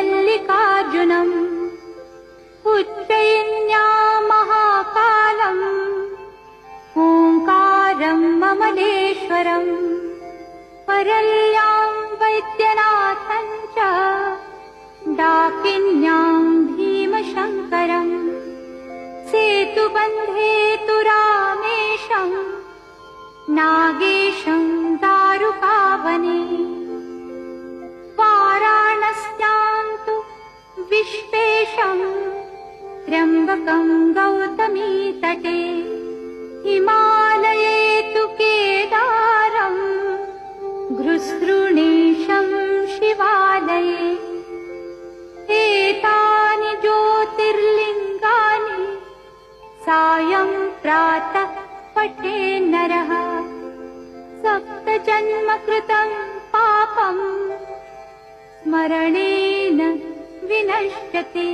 मल्लिकार्जुनम् उच्चैन्या महाकालम् ओङ्कारम् ममलेश्वरम् परल्यां वैद्यनाथम् च डाकिन्यां भीमशङ्करम् सेतुबन्धे तु रामेशम् नागेशं दारुकावने वाराणस्यां तु विश्वेशं त्र्यम्बकं गौतमीतटे हिमालये तु केदारं घृसृणीशं शिवालये एतानि ज्योतिर्लिङ्गानि सायं प्रातः पठे नरः सप्तजन्मकृतं पापं स्मरणेन विनश्यति।